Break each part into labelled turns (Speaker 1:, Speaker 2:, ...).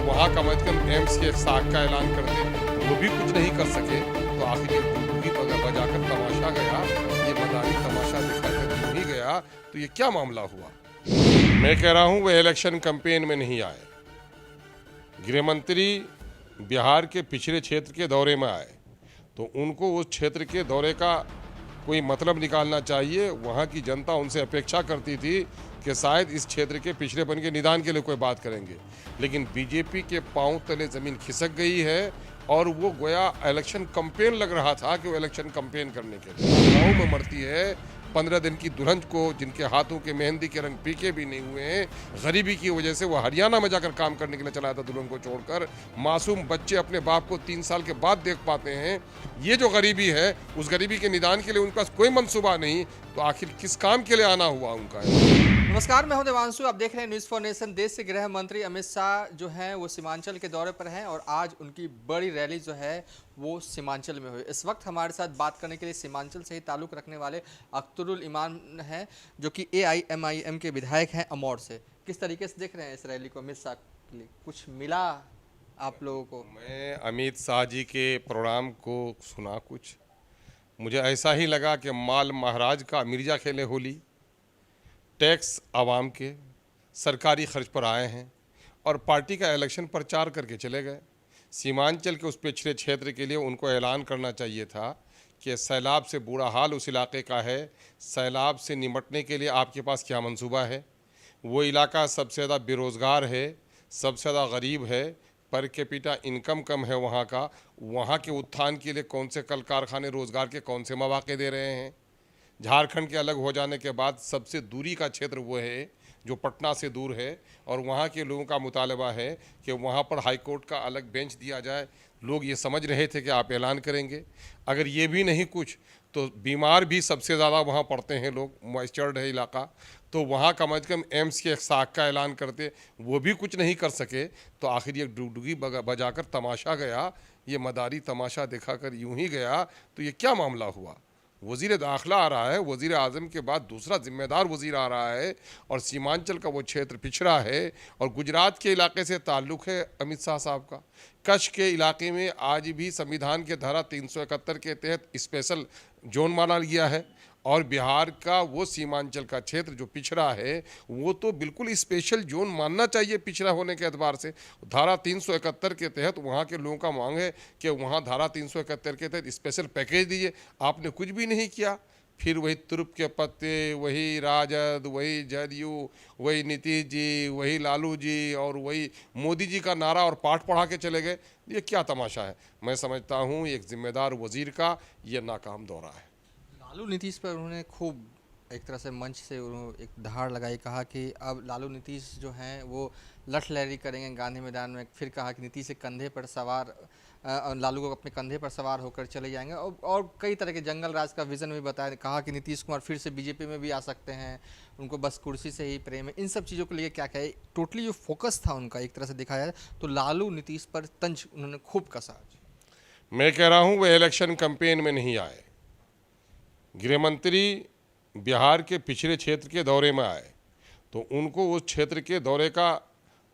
Speaker 1: वहाँ कम अज कम एम्स के साख का ऐलान करते, वो भी कुछ नहीं कर सके। तो आखिर ये डुगडुगी बजाकर तमाशा गया, ये मदारी तमाशा दिखाकर यूं ही गया, तो ये क्या मामला हुआ? मैं कह रहा हूँ वो इलेक्शन कैंपेन में नहीं आए। गृह मंत्री बिहार के पिछड़े क्षेत्र के दौरे में आए, तो उनको उस क्षेत्र के दौरे का कोई मतलब निकालना चाहिए। वहाँ की जनता उनसे अपेक्षा करती थी कि शायद इस क्षेत्र के पिछड़ेपन के निदान के लिए कोई बात करेंगे, लेकिन बीजेपी के पांव तले ज़मीन खिसक गई है और वो गोया इलेक्शन कैंपेन लग रहा था कि वो इलेक्शन कैंपेन करने के लिए गाँव में मरती है। 15 दिन की दुल्हन को, जिनके हाथों के मेहंदी के रंग पीके भी नहीं हुए हैं, गरीबी की वजह से वो हरियाणा में जाकर काम करने के लिए चला था दुल्हन को छोड़कर। मासूम बच्चे अपने बाप को 3 साल के बाद देख पाते हैं। ये जो गरीबी है, उस गरीबी के निदान के लिए उनके पास कोई मंसूबा नहीं, तो आखिर किस काम के लिए आना हुआ उनका?
Speaker 2: नमस्कार, मैं हूं देवांशु। आप देख रहे हैं न्यूज़ फॉर नेशन। देश के गृह मंत्री अमित शाह जो हैं वो सीमांचल के दौरे पर हैं और आज उनकी बड़ी रैली जो है वो सीमांचल में हुई। इस वक्त हमारे साथ बात करने के लिए सीमांचल से ही ताल्लुक़ रखने वाले अख्तरुल ईमान हैं, जो कि AIMIM के विधायक हैं अमौर से। किस तरीके से देख रहे हैं इस रैली को? अमित शाह के लिए कुछ मिला आप लोगों को?
Speaker 1: मैं अमित शाह जी के प्रोग्राम को सुना, कुछ मुझे ऐसा ही लगा कि माल महाराज का मिर्जा खेले होली। टैक्स आवाम के सरकारी खर्च पर आए हैं और पार्टी का इलेक्शन प्रचार करके चले गए। सीमांचल के उस पिछड़े क्षेत्र के लिए उनको ऐलान करना चाहिए था कि सैलाब से बुरा हाल उस इलाके का है, सैलाब से निपटने के लिए आपके पास क्या मंसूबा है। वो इलाका सबसे ज़्यादा बेरोज़गार है, सबसे ज़्यादा गरीब है, पर कैपिटा इनकम कम है वहाँ का। वहाँ के उत्थान के लिए कौन से कल कारखाने, रोज़गार के कौन से मौके दे रहे हैं। झारखंड के अलग हो जाने के बाद सबसे दूरी का क्षेत्र वो है जो पटना से दूर है, और वहाँ के लोगों का मुतालबा है कि वहाँ पर हाई कोर्ट का अलग बेंच दिया जाए। लोग ये समझ रहे थे कि आप ऐलान करेंगे, अगर ये भी नहीं कुछ तो बीमार भी सबसे ज़्यादा वहाँ पड़ते हैं लोग, मॉइस्चर्ड है इलाका, तो वहाँ कम अज कम एम्स के साख का ऐलान करते, वो भी कुछ नहीं कर सके। तो आखिर ये डुगडुगी बजाकर तमाशा गया, ये मदारी तमाशा दिखाकर यूं ही गया, तो ये क्या मामला हुआ? वज़ीर दाखिला आ रहा है, वज़ीर आज़म के बाद दूसरा जिम्मेदार वज़ीर आ रहा है, और सीमांचल का वो क्षेत्र पिछड़ा है और गुजरात के इलाके से ताल्लुक़ है अमित शाह साहब का। कच्छ के इलाके में आज भी संविधान के धारा 371 के तहत स्पेशल जोन माना गया है, और बिहार का वो सीमांचल का क्षेत्र जो पिछड़ा है वो तो बिल्कुल स्पेशल जोन मानना चाहिए पिछड़ा होने के एतबार से। धारा 371 के तहत वहाँ के लोगों का मांग है कि वहाँ धारा 371 के तहत स्पेशल पैकेज दीजिए। आपने कुछ भी नहीं किया। फिर वही तुरुप के पत्ते, वही राजद, वही जदयू, वही नीतीश जी, वही लालू जी और वही मोदी जी का नारा और पाठ पढ़ा के चले गए। ये क्या तमाशा है? मैं समझता हूँ एक जिम्मेदार वज़ीर का ये नाकाम दौरा है।
Speaker 2: लालू नीतीश पर उन्होंने खूब एक तरह से मंच से उन्होंने एक दहाड़ लगाई, कहा कि अब लालू नीतीश जो हैं वो लठ लहरी करेंगे गांधी मैदान में। फिर कहा कि नीतीश के कंधे पर सवार लालू को अपने कंधे पर सवार होकर चले जाएंगे, और कई तरह के जंगल राज का विज़न भी बताया। कहा कि नीतीश कुमार फिर से बीजेपी में भी आ सकते हैं, उनको बस कुर्सी से ही प्रेम है। इन सब चीज़ों को लेकर क्या कहे? टोटली जो फोकस था उनका एक तरह से देखा जाए तो लालू नीतीश पर तंज उन्होंने खूब कसा।
Speaker 1: मैं कह रहा हूँ वो इलेक्शन कैंपेन में नहीं आए। गृह मंत्री बिहार के पिछड़े क्षेत्र के दौरे में आए, तो उनको उस क्षेत्र के दौरे का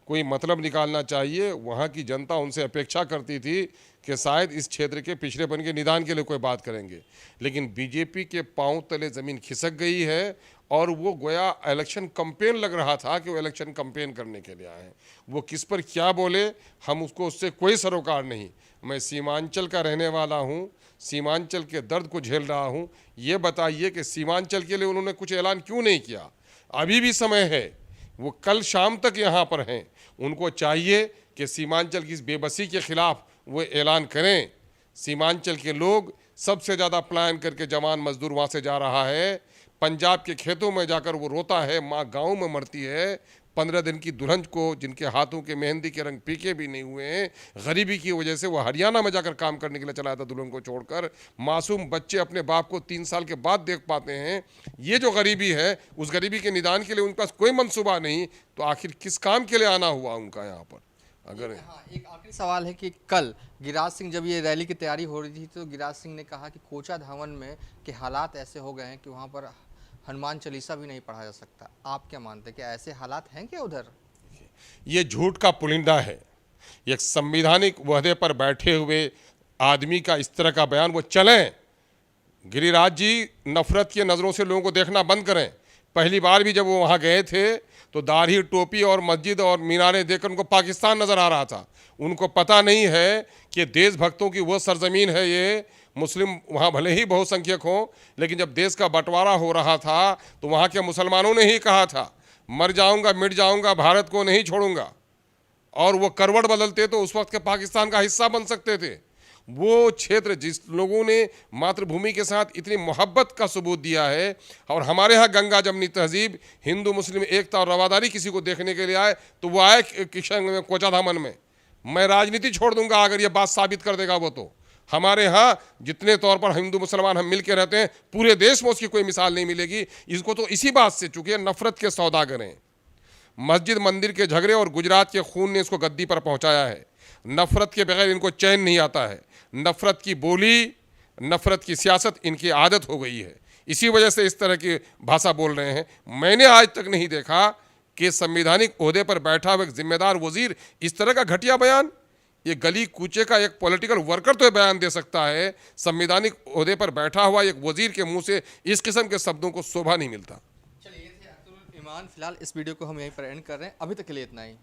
Speaker 1: कोई मतलब निकालना चाहिए। वहाँ की जनता उनसे अपेक्षा करती थी कि शायद इस क्षेत्र के पिछड़ेपन के निदान के लिए कोई बात करेंगे, लेकिन बीजेपी के पांव तले ज़मीन खिसक गई है और वो गोया इलेक्शन कैंपेन लग रहा था कि वो इलेक्शन कैंपेन करने के लिए आए हैं। वो किस पर क्या बोले, हम उससे कोई सरोकार नहीं। मैं सीमांचल का रहने वाला हूँ, सीमांचल के दर्द को झेल रहा हूँ। ये बताइए कि सीमांचल के लिए उन्होंने कुछ ऐलान क्यों नहीं किया? अभी भी समय है, वो कल शाम तक यहाँ पर हैं। उनको चाहिए कि सीमांचल की इस बेबसी के खिलाफ वो ऐलान करें। सीमांचल के लोग सबसे ज़्यादा पलायन करके जवान मजदूर वहाँ से जा रहा है। पंजाब के खेतों में जाकर वो रोता है, माँ गाँव में मरती है। 15 दिन की दुल्हन को, जिनके हाथों के मेहंदी के रंग पीके भी नहीं हुए हैं, गरीबी की वजह से वो हरियाणा में जाकर काम करने के लिए चला था दुल्हन को छोड़कर। मासूम बच्चे अपने बाप को 3 साल के बाद देख पाते हैं। ये जो गरीबी है, उस गरीबी के निदान के लिए उनके पास कोई मंसूबा नहीं, तो आखिर किस काम के लिए आना हुआ उनका यहाँ पर? अगर
Speaker 2: हाँ, एक आखिरी सवाल है कि कल गिरिराज सिंह, जब ये रैली की तैयारी हो रही थी, तो गिरिराज सिंह ने कहा कि कोचा धावन में के हालात ऐसे हो गए हैं कि वहाँ पर हनुमान चालीसा भी नहीं पढ़ा जा सकता। आप क्या मानते हैं कि ऐसे हालात हैं क्या उधर?
Speaker 1: ये झूठ का पुलिंदा है। एक संवैधानिक ओहदे पर बैठे हुए आदमी का इस तरह का बयान, वो चलें। गिरिराज जी, नफरत की नज़रों से लोगों को देखना बंद करें। पहली बार भी जब वो वहाँ गए थे तो दाढ़ी, टोपी और मस्जिद और मीनारें देखकर उनको पाकिस्तान नज़र आ रहा था। उनको पता नहीं है कि देशभक्तों की वो सरजमीन है ये। मुस्लिम वहाँ भले ही बहुसंख्यक हों, लेकिन जब देश का बंटवारा हो रहा था तो वहाँ के मुसलमानों ने ही कहा था, मर जाऊँगा मिट जाऊँगा, भारत को नहीं छोड़ूंगा। और वो करवट बदलते तो उस वक्त के पाकिस्तान का हिस्सा बन सकते थे। वो क्षेत्र जिस लोगों ने मातृभूमि के साथ इतनी मोहब्बत का सबूत दिया है, और हमारे यहाँ गंगा जमनी तहजीब, हिंदू मुस्लिम एकता और रवादारी किसी को देखने के लिए आए तो वो आए किशनगंज में, कोचाधामन में। मैं राजनीति छोड़ दूंगा अगर ये बात साबित कर देगा वो। तो हमारे यहाँ जितने तौर पर हिंदू मुसलमान हम मिल के रहते हैं, पूरे देश में उसकी कोई मिसाल नहीं मिलेगी। इसको तो इसी बात से, चूंकि नफरत के सौदागर हैं, मस्जिद मंदिर के झगड़े और गुजरात के खून ने इसको गद्दी पर पहुंचाया है। नफरत के बगैर इनको चैन नहीं आता है। नफरत की बोली, नफरत की सियासत इनकी आदत हो गई है। इसी वजह से इस तरह की भाषा बोल रहे हैं। मैंने आज तक नहीं देखा कि संवैधानिक ओहदे पर बैठा हुआ एक जिम्मेदार वजीर इस तरह का घटिया बयान, ये गली कूचे का एक पॉलिटिकल वर्कर तो बयान दे सकता है। संवैधानिक ओहदे पर बैठा हुआ एक वजीर के मुंह से इस किस्म के शब्दों को शोभा नहीं मिलता।
Speaker 2: चलिए, ये थे अब्दुल ईमान। फिलहाल इस वीडियो को हम यहीं पर एंड कर रहे हैं। अभी तक के लिए इतना ही।